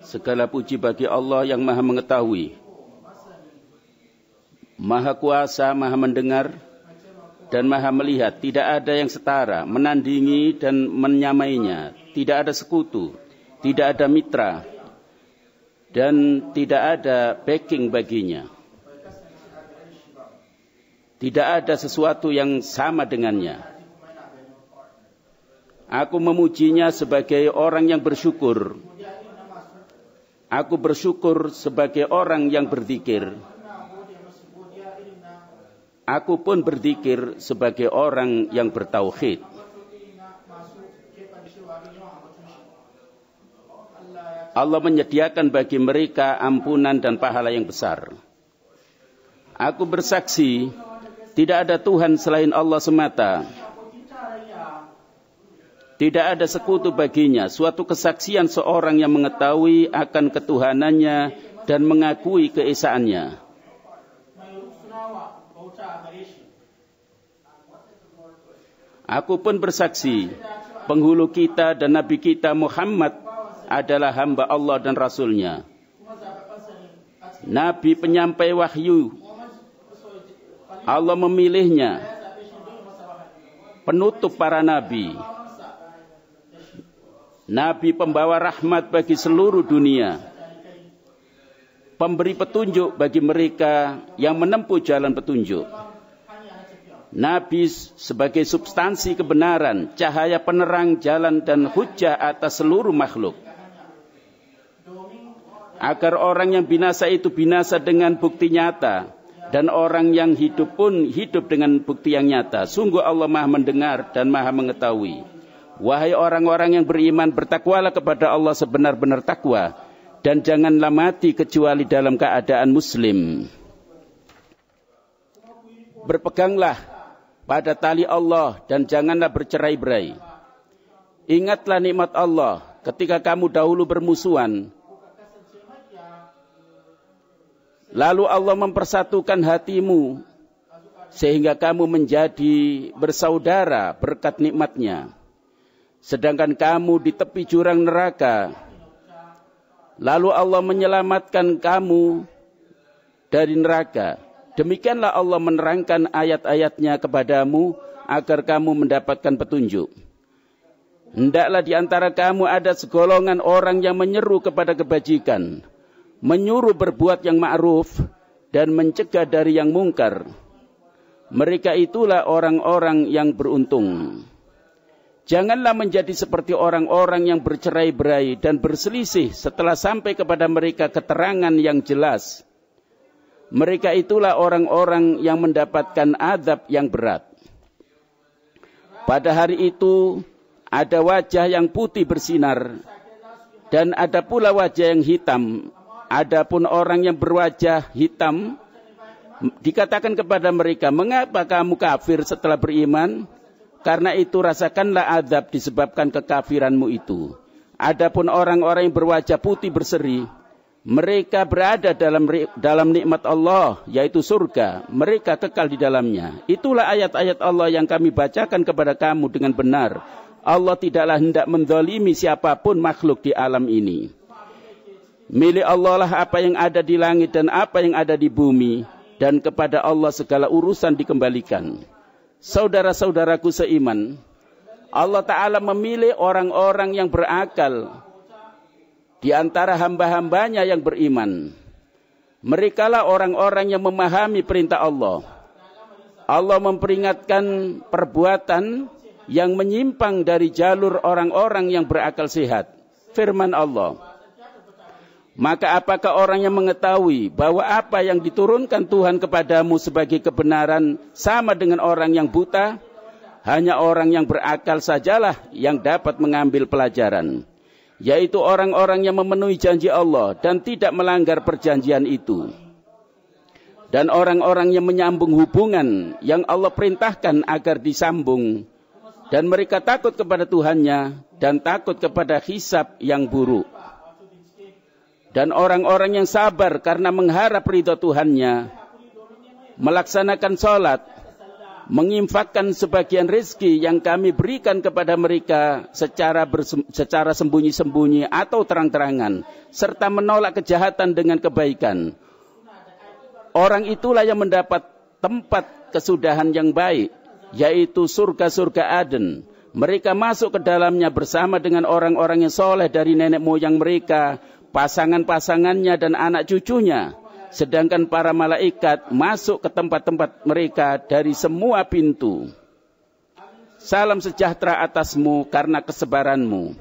Segala puji bagi Allah yang maha mengetahui, maha kuasa, maha mendengar, dan maha melihat. Tidak ada yang setara, menandingi dan menyamainya. Tidak ada sekutu, tidak ada mitra, dan tidak ada backing baginya. Tidak ada sesuatu yang sama dengannya. Aku memujinya sebagai orang yang bersyukur. Aku bersyukur sebagai orang yang berzikir. Aku pun berzikir sebagai orang yang bertauhid. Allah menyediakan bagi mereka ampunan dan pahala yang besar. Aku bersaksi, tidak ada Tuhan selain Allah semata. Tidak ada sekutu baginya. Suatu kesaksian seorang yang mengetahui akan ketuhanannya dan mengakui keesaannya. Aku pun bersaksi, penghulu kita dan Nabi kita Muhammad adalah hamba Allah dan Rasulnya. Nabi penyampai wahyu. Allah memilihnya. Penutup para nabi. Nabi pembawa rahmat bagi seluruh dunia. Pemberi petunjuk bagi mereka yang menempuh jalan petunjuk. Nabi sebagai substansi kebenaran, cahaya penerang jalan dan hujjah atas seluruh makhluk. Agar orang yang binasa itu binasa dengan bukti nyata, dan orang yang hidup pun hidup dengan bukti yang nyata. Sungguh Allah maha mendengar dan maha mengetahui. Wahai orang-orang yang beriman, bertakwalah kepada Allah sebenar-benar takwa, dan janganlah mati kecuali dalam keadaan muslim. Berpeganglah pada tali Allah dan janganlah bercerai-berai. Ingatlah nikmat Allah ketika kamu dahulu bermusuhan. Lalu Allah mempersatukan hatimu sehingga kamu menjadi bersaudara berkat nikmatnya. Sedangkan kamu di tepi jurang neraka. Lalu Allah menyelamatkan kamu dari neraka. Demikianlah Allah menerangkan ayat-ayatnya kepadamu agar kamu mendapatkan petunjuk. Hendaklah di antara kamu ada segolongan orang yang menyeru kepada kebajikan, menyuruh berbuat yang ma'ruf dan mencegah dari yang mungkar. Mereka itulah orang-orang yang beruntung. Janganlah menjadi seperti orang-orang yang bercerai-berai dan berselisih setelah sampai kepada mereka keterangan yang jelas. Mereka itulah orang-orang yang mendapatkan azab yang berat. Pada hari itu ada wajah yang putih bersinar dan ada pula wajah yang hitam. Adapun orang yang berwajah hitam, dikatakan kepada mereka, mengapa kamu kafir setelah beriman? Karena itu rasakanlah azab disebabkan kekafiranmu itu. Adapun orang-orang yang berwajah putih berseri, mereka berada dalam nikmat Allah, yaitu surga. Mereka kekal di dalamnya. Itulah ayat-ayat Allah yang kami bacakan kepada kamu dengan benar. Allah tidaklah hendak menzalimi siapapun makhluk di alam ini. Milik Allah lah apa yang ada di langit dan apa yang ada di bumi, dan kepada Allah segala urusan dikembalikan. Saudara-saudaraku seiman, Allah Ta'ala memilih orang-orang yang berakal di antara hamba-hambanya yang beriman. Merekalah orang-orang yang memahami perintah Allah. Allah memperingatkan perbuatan yang menyimpang dari jalur orang-orang yang berakal sehat. Firman Allah, maka apakah orang yang mengetahui bahwa apa yang diturunkan Tuhan kepadamu sebagai kebenaran sama dengan orang yang buta? Hanya orang yang berakal sajalah yang dapat mengambil pelajaran, yaitu orang-orang yang memenuhi janji Allah dan tidak melanggar perjanjian itu. Dan orang-orang yang menyambung hubungan yang Allah perintahkan agar disambung, dan mereka takut kepada Tuhannya dan takut kepada hisab yang buruk. Dan orang-orang yang sabar karena mengharap ridha Tuhannya, melaksanakan sholat, menginfakkan sebagian rezeki yang kami berikan kepada mereka secara sembunyi-sembunyi atau terang-terangan, serta menolak kejahatan dengan kebaikan. Orang itulah yang mendapat tempat kesudahan yang baik, yaitu surga-surga Aden. Mereka masuk ke dalamnya bersama dengan orang-orang yang soleh dari nenek moyang mereka, pasangan-pasangannya dan anak cucunya. Sedangkan para malaikat masuk ke tempat-tempat mereka dari semua pintu. Salam sejahtera atasmu karena kesebaranmu.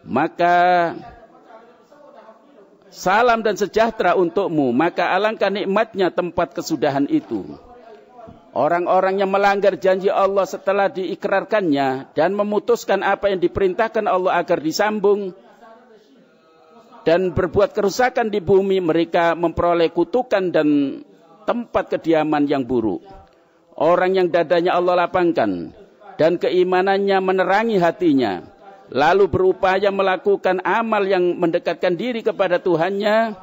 Maka salam dan sejahtera untukmu, maka alangkah nikmatnya tempat kesudahan itu. Orang-orang yang melanggar janji Allah setelah diikrarkannya dan memutuskan apa yang diperintahkan Allah agar disambung dan berbuat kerusakan di bumi, mereka memperoleh kutukan dan tempat kediaman yang buruk. Orang yang dadanya Allah lapangkan dan keimanannya menerangi hatinya, lalu berupaya melakukan amal yang mendekatkan diri kepada Tuhannya,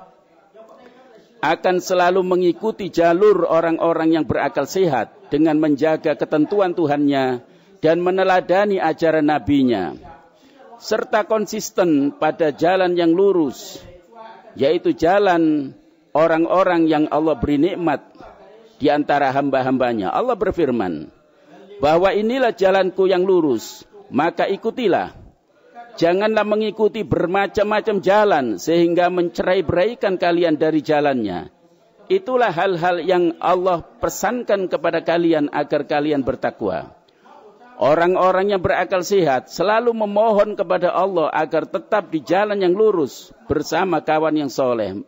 akan selalu mengikuti jalur orang-orang yang berakal sehat dengan menjaga ketentuan Tuhannya dan meneladani ajaran nabinya, serta konsisten pada jalan yang lurus, yaitu jalan orang-orang yang Allah beri nikmat di antara hamba-hambanya. Allah berfirman bahwa inilah jalanku yang lurus, maka ikutilah. Janganlah mengikuti bermacam-macam jalan sehingga mencerai-beraikan kalian dari jalannya. Itulah hal-hal yang Allah pesankan kepada kalian agar kalian bertakwa. Orang-orang yang berakal sehat selalu memohon kepada Allah agar tetap di jalan yang lurus bersama kawan yang soleh.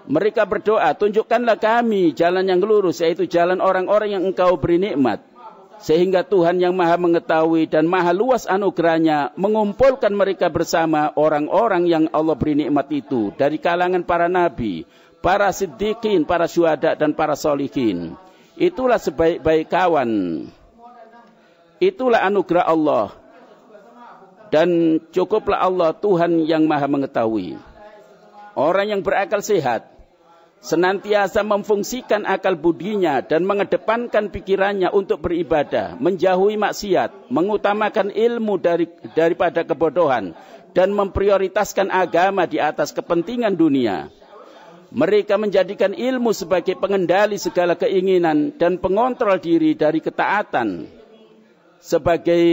Mereka berdoa, tunjukkanlah kami jalan yang lurus, yaitu jalan orang-orang yang Engkau beri nikmat. Sehingga Tuhan yang maha mengetahui dan maha luas anugerahnya mengumpulkan mereka bersama orang-orang yang Allah beri nikmat itu dari kalangan para nabi, para siddiqin, para syuhada dan para solihin. Itulah sebaik-baik kawan. Itulah anugerah Allah. Dan cukuplah Allah Tuhan yang maha mengetahui. Orang yang berakal sehat senantiasa memfungsikan akal budinya dan mengedepankan pikirannya untuk beribadah, menjauhi maksiat, mengutamakan ilmu daripada kebodohan, dan memprioritaskan agama di atas kepentingan dunia. Mereka menjadikan ilmu sebagai pengendali segala keinginan dan pengontrol diri dari ketaatan, sebagai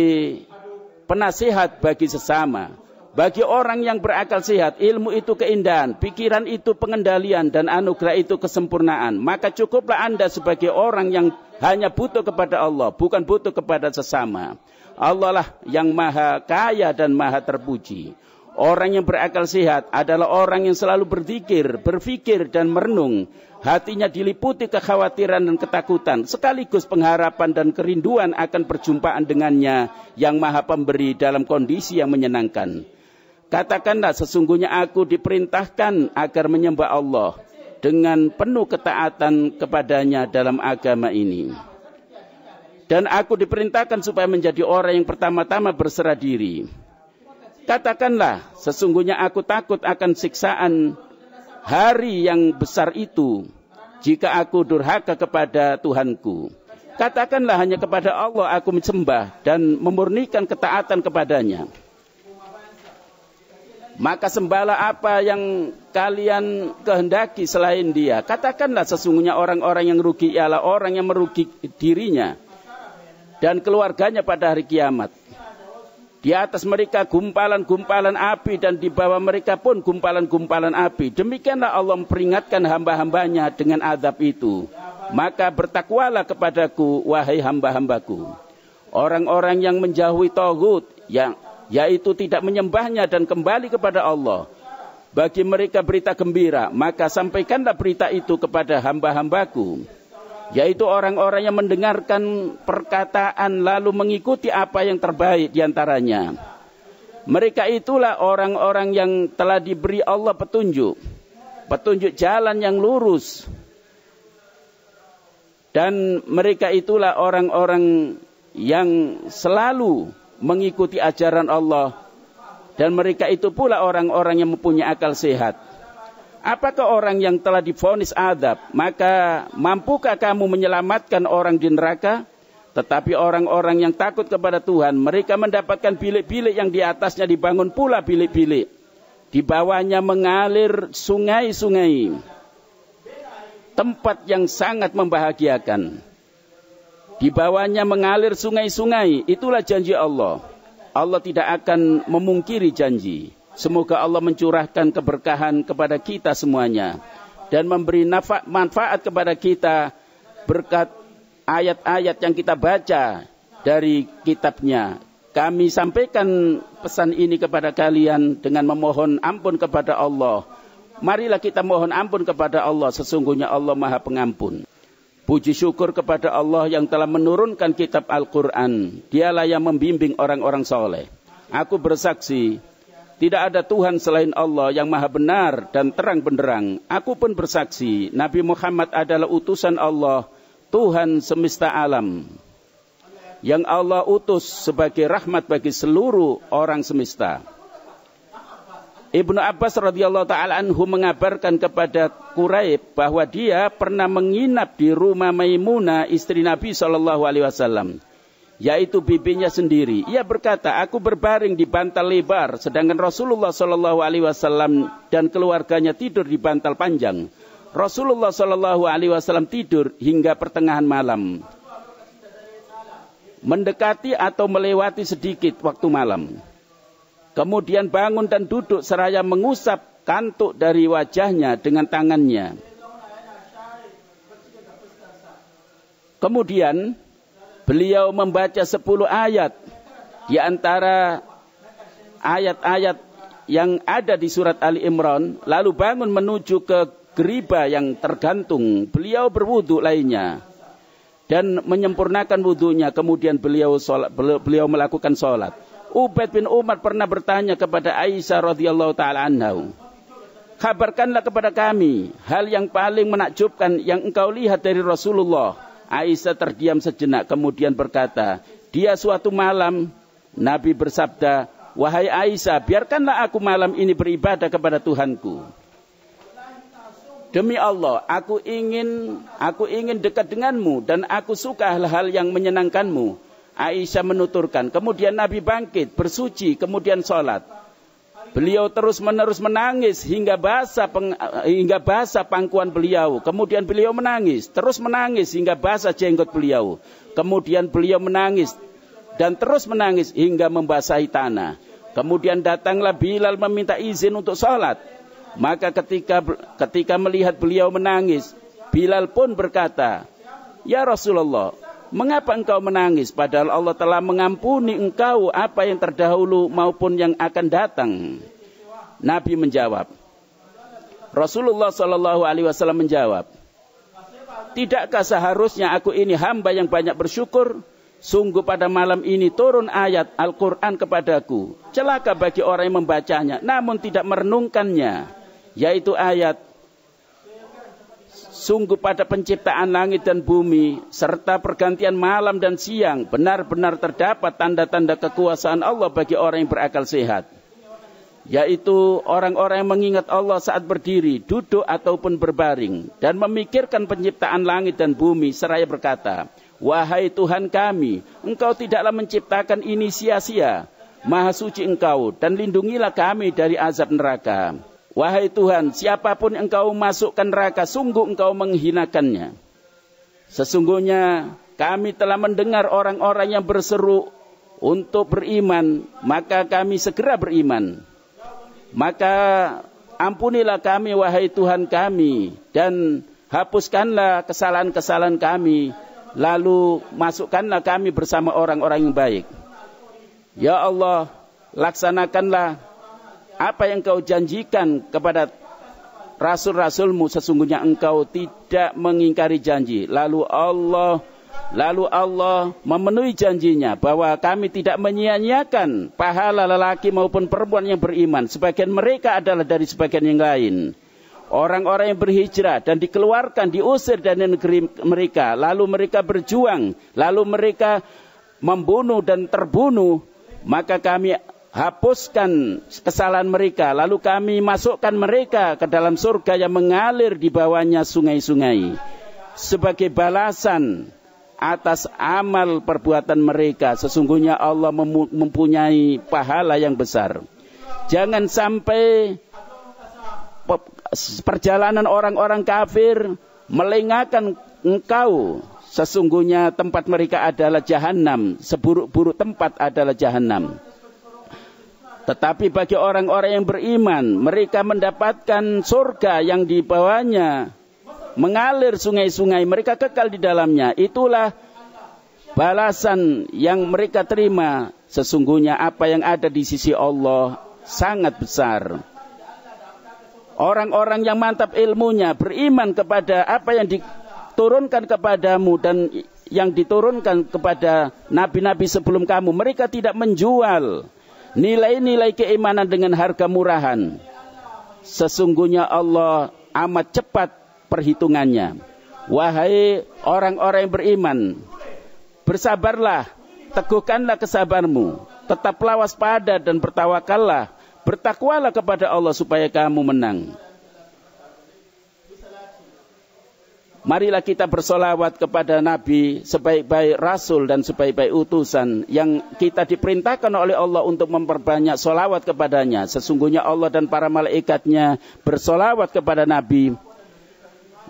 penasihat bagi sesama. Bagi orang yang berakal sehat, ilmu itu keindahan, pikiran itu pengendalian, dan anugerah itu kesempurnaan. Maka cukuplah Anda sebagai orang yang hanya butuh kepada Allah, bukan butuh kepada sesama. Allah lah yang maha kaya dan maha terpuji. Orang yang berakal sehat adalah orang yang selalu berzikir, berfikir dan merenung. Hatinya diliputi kekhawatiran dan ketakutan, sekaligus pengharapan dan kerinduan akan perjumpaan dengannya yang maha pemberi dalam kondisi yang menyenangkan. Katakanlah, sesungguhnya aku diperintahkan agar menyembah Allah dengan penuh ketaatan kepadanya dalam agama ini. Dan aku diperintahkan supaya menjadi orang yang pertama-tama berserah diri. Katakanlah, sesungguhnya aku takut akan siksaan hari yang besar itu jika aku durhaka kepada Tuhanku. Katakanlah, hanya kepada Allah aku menyembah dan memurnikan ketaatan kepadanya. Maka sembahlah apa yang kalian kehendaki selain Dia. Katakanlah, sesungguhnya orang-orang yang rugi ialah orang yang merugi dirinya dan keluarganya pada hari kiamat. Di atas mereka gumpalan-gumpalan api dan di bawah mereka pun gumpalan-gumpalan api. Demikianlah Allah memperingatkan hamba-hambanya dengan azab itu. Maka bertakwalah kepadaku, wahai hamba-hambaku. Orang-orang yang menjauhi taghut, yaitu tidak menyembahnya dan kembali kepada Allah, bagi mereka berita gembira. Maka sampaikanlah berita itu kepada hamba-hambaku, yaitu orang-orang yang mendengarkan perkataan lalu mengikuti apa yang terbaik diantaranya. Mereka itulah orang-orang yang telah diberi Allah petunjuk jalan yang lurus. Dan mereka itulah orang-orang yang selalu mengikuti ajaran Allah, dan mereka itu pula orang-orang yang mempunyai akal sehat. Apakah orang yang telah divonis azab, maka mampukah kamu menyelamatkan orang di neraka? Tetapi orang-orang yang takut kepada Tuhan, mereka mendapatkan bilik-bilik yang di atasnya dibangun pula bilik-bilik. Di bawahnya mengalir sungai-sungai. Tempat yang sangat membahagiakan. Di bawahnya mengalir sungai-sungai. Itulah janji Allah. Allah tidak akan memungkiri janji. Semoga Allah mencurahkan keberkahan kepada kita semuanya. Dan memberi manfaat kepada kita berkat ayat-ayat yang kita baca dari kitabnya. Kami sampaikan pesan ini kepada kalian dengan memohon ampun kepada Allah. Marilah kita mohon ampun kepada Allah. Sesungguhnya Allah Maha Pengampun. Puji syukur kepada Allah yang telah menurunkan kitab Al-Quran. Dialah yang membimbing orang-orang soleh. Aku bersaksi, tidak ada Tuhan selain Allah yang maha benar dan terang benderang. Aku pun bersaksi, Nabi Muhammad adalah utusan Allah, Tuhan semesta alam, yang Allah utus sebagai rahmat bagi seluruh orang semesta. Ibnu Abbas radhiyallahu ta'ala anhu mengabarkan kepada Quraib bahwa dia pernah menginap di rumah Maimunah, istri Nabi SAW, yaitu bibinya sendiri. Ia berkata, aku berbaring di bantal lebar, sedangkan Rasulullah SAW dan keluarganya tidur di bantal panjang. Rasulullah SAW tidur hingga pertengahan malam, mendekati atau melewati sedikit waktu malam. Kemudian bangun dan duduk seraya mengusap kantuk dari wajahnya dengan tangannya. Kemudian beliau membaca 10 ayat di antara ayat-ayat yang ada di surat Ali Imran, lalu bangun menuju ke geriba yang tergantung. Beliau berwudu lainnya dan menyempurnakan wudunya. Kemudian beliau melakukan sholat. Ubaid bin Umar pernah bertanya kepada Aisyah radhiyallahu ta'ala anha, kabarkanlah kepada kami hal yang paling menakjubkan yang engkau lihat dari Rasulullah. Aisyah terdiam sejenak, kemudian berkata, dia suatu malam, Nabi bersabda, wahai Aisyah, biarkanlah aku malam ini beribadah kepada Tuhanku. Demi Allah, aku ingin dekat denganmu dan aku suka hal-hal yang menyenangkanmu. Aisyah menuturkan, kemudian Nabi bangkit, bersuci, kemudian sholat. Beliau terus-menerus menangis hingga basah pangkuan beliau. Kemudian beliau menangis, terus menangis hingga basah jenggot beliau. Kemudian beliau menangis dan terus menangis hingga membasahi tanah. Kemudian datanglah Bilal meminta izin untuk sholat. Maka ketika melihat beliau menangis, Bilal pun berkata, ya Rasulullah, mengapa engkau menangis? Padahal Allah telah mengampuni engkau apa yang terdahulu maupun yang akan datang. Nabi menjawab. Rasulullah SAW menjawab, tidakkah seharusnya aku ini hamba yang banyak bersyukur? Sungguh pada malam ini turun ayat Al-Quran kepadaku. Celaka bagi orang yang membacanya, namun tidak merenungkannya. Yaitu ayat, sungguh pada penciptaan langit dan bumi, serta pergantian malam dan siang, benar-benar terdapat tanda-tanda kekuasaan Allah bagi orang yang berakal sehat. Yaitu orang-orang yang mengingat Allah saat berdiri, duduk ataupun berbaring, dan memikirkan penciptaan langit dan bumi, seraya berkata, wahai Tuhan kami, engkau tidaklah menciptakan ini sia-sia. Maha suci engkau, dan lindungilah kami dari azab neraka. Wahai Tuhan, siapapun engkau masukkan neraka, sungguh engkau menghinakannya. Sesungguhnya kami telah mendengar orang-orang yang berseru untuk beriman, maka kami segera beriman. Maka ampunilah kami, wahai Tuhan kami, dan hapuskanlah kesalahan-kesalahan kami, lalu masukkanlah kami bersama orang-orang yang baik. Ya Allah, laksanakanlah apa yang kau janjikan kepada rasul-rasulmu, sesungguhnya engkau tidak mengingkari janji. Lalu Allah memenuhi janjinya bahwa kami tidak menyia-nyiakan pahala lelaki maupun perempuan yang beriman. Sebagian mereka adalah dari sebagian yang lain. Orang-orang yang berhijrah dan dikeluarkan, diusir dari negeri mereka. Lalu mereka berjuang, lalu mereka membunuh dan terbunuh. Maka kami hapuskan kesalahan mereka, lalu kami masukkan mereka ke dalam surga yang mengalir di bawahnya sungai-sungai sebagai balasan atas amal perbuatan mereka. Sesungguhnya Allah mempunyai pahala yang besar. Jangan sampai perjalanan orang-orang kafir melengahkan engkau. Sesungguhnya tempat mereka adalah jahanam, seburuk-buruk tempat adalah jahanam. Tetapi bagi orang-orang yang beriman, mereka mendapatkan surga yang di bawahnya mengalir sungai-sungai, mereka kekal di dalamnya. Itulah balasan yang mereka terima. Sesungguhnya apa yang ada di sisi Allah sangat besar. Orang-orang yang mantap ilmunya, beriman kepada apa yang diturunkan kepadamu dan yang diturunkan kepada nabi-nabi sebelum kamu, mereka tidak menjual nilai-nilai keimanan dengan harga murahan. Sesungguhnya Allah amat cepat perhitungannya. Wahai orang-orang yang beriman, bersabarlah, teguhkanlah kesabarmu, tetaplah waspada dan bertawakallah, bertakwalah kepada Allah supaya kamu menang. Marilah kita bersolawat kepada Nabi, sebaik-baik Rasul dan sebaik-baik utusan yang kita diperintahkan oleh Allah untuk memperbanyak solawat kepadanya. Sesungguhnya Allah dan para malaikatnya bersolawat kepada Nabi.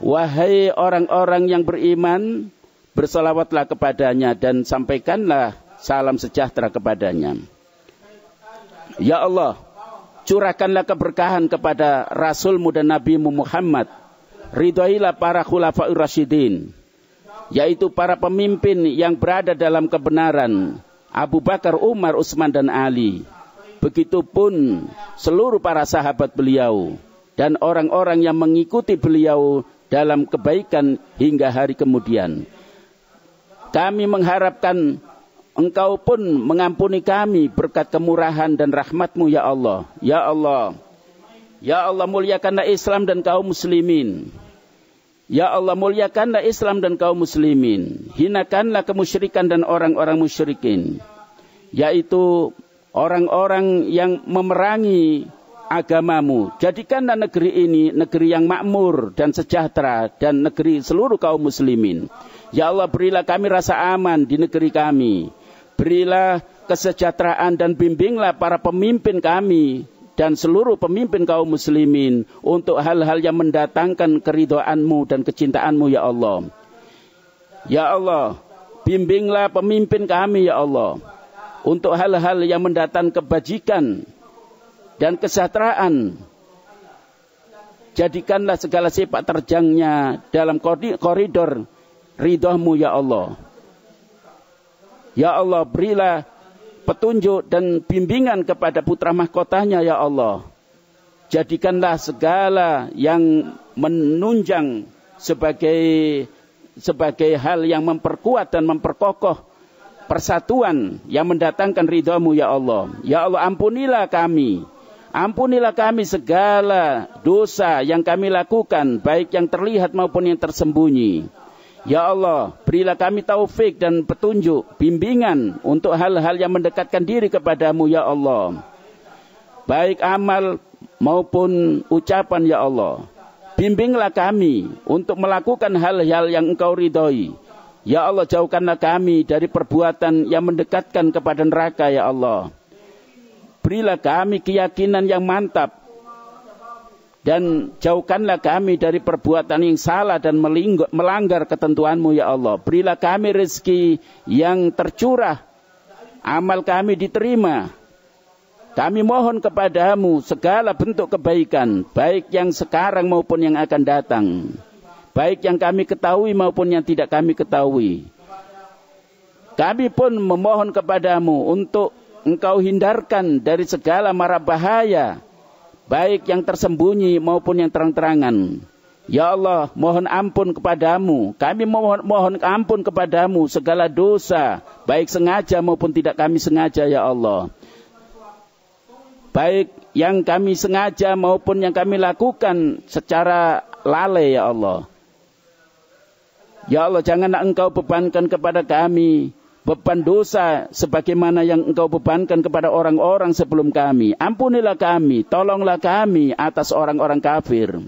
Wahai orang-orang yang beriman, bersolawatlah kepadanya dan sampaikanlah salam sejahtera kepadanya. Ya Allah, curahkanlah keberkahan kepada Rasulmu dan Nabimu Muhammad. Ridhoilah para khulafaur rasyidin, yaitu para pemimpin yang berada dalam kebenaran, Abu Bakar, Umar, Utsman dan Ali. Begitupun seluruh para sahabat beliau dan orang-orang yang mengikuti beliau dalam kebaikan hingga hari kemudian. Kami mengharapkan Engkau pun mengampuni kami berkat kemurahan dan rahmat-Mu ya Allah. Ya Allah, ya Allah, muliakanlah Islam dan kaum muslimin. Ya Allah, muliakanlah Islam dan kaum muslimin. Hinakanlah kemusyrikan dan orang-orang musyrikin, yaitu orang-orang yang memerangi agamamu. Jadikanlah negeri ini negeri yang makmur dan sejahtera dan negeri seluruh kaum muslimin. Ya Allah, berilah kami rasa aman di negeri kami. Berilah kesejahteraan dan bimbinglah para pemimpin kami dan seluruh pemimpin kaum muslimin untuk hal-hal yang mendatangkan keridhaan-Mu dan kecintaan-Mu ya Allah. Ya Allah, bimbinglah pemimpin kami ya Allah untuk hal-hal yang mendatangkan kebajikan dan kesejahteraan. Jadikanlah segala sepak terjangnya dalam koridor ridha-Mu ya Allah. Ya Allah, berilah petunjuk dan bimbingan kepada putra mahkotanya ya Allah. Jadikanlah segala yang menunjang sebagai hal yang memperkuat dan memperkokoh persatuan yang mendatangkan ridha-Mu ya Allah. Ya Allah, ampunilah kami. Ampunilah kami segala dosa yang kami lakukan, baik yang terlihat maupun yang tersembunyi. Ya Allah, berilah kami taufik dan petunjuk, bimbingan untuk hal-hal yang mendekatkan diri kepadamu ya Allah. Baik amal maupun ucapan ya Allah. Bimbinglah kami untuk melakukan hal-hal yang Engkau ridhoi. Ya Allah, jauhkanlah kami dari perbuatan yang mendekatkan kepada neraka ya Allah. Berilah kami keyakinan yang mantap. Dan jauhkanlah kami dari perbuatan yang salah dan melanggar ketentuan-Mu ya Allah. Berilah kami rezeki yang tercurah, amal kami diterima. Kami mohon kepadamu segala bentuk kebaikan, baik yang sekarang maupun yang akan datang, baik yang kami ketahui maupun yang tidak kami ketahui. Kami pun memohon kepadamu untuk Engkau hindarkan dari segala mara bahaya, baik yang tersembunyi maupun yang terang-terangan. Ya Allah, mohon ampun kepadamu. Kami mohon ampun kepadamu segala dosa, baik sengaja maupun tidak kami sengaja ya Allah. Baik yang kami sengaja maupun yang kami lakukan secara lalai ya Allah. Ya Allah, janganlah Engkau bebankan kepada kami beban dosa sebagaimana yang Engkau bebankan kepada orang-orang sebelum kami. Ampunilah kami, tolonglah kami atas orang-orang kafir.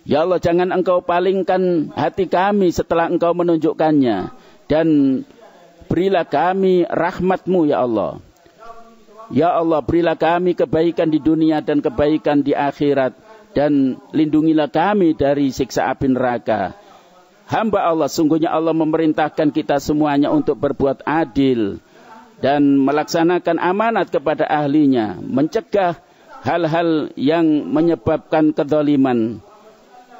Ya Allah, jangan Engkau palingkan hati kami setelah Engkau menunjukkannya. Dan berilah kami rahmat-Mu ya Allah. Ya Allah, berilah kami kebaikan di dunia dan kebaikan di akhirat. Dan lindungilah kami dari siksa api neraka. Hamba Allah, sungguhnya Allah memerintahkan kita semuanya untuk berbuat adil dan melaksanakan amanat kepada ahlinya, mencegah hal-hal yang menyebabkan kezaliman.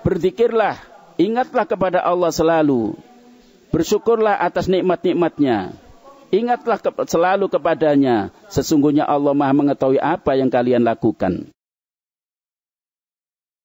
Berzikirlah, ingatlah kepada Allah selalu, bersyukurlah atas nikmat-nikmatnya, ingatlah selalu kepadanya, sesungguhnya Allah Maha mengetahui apa yang kalian lakukan.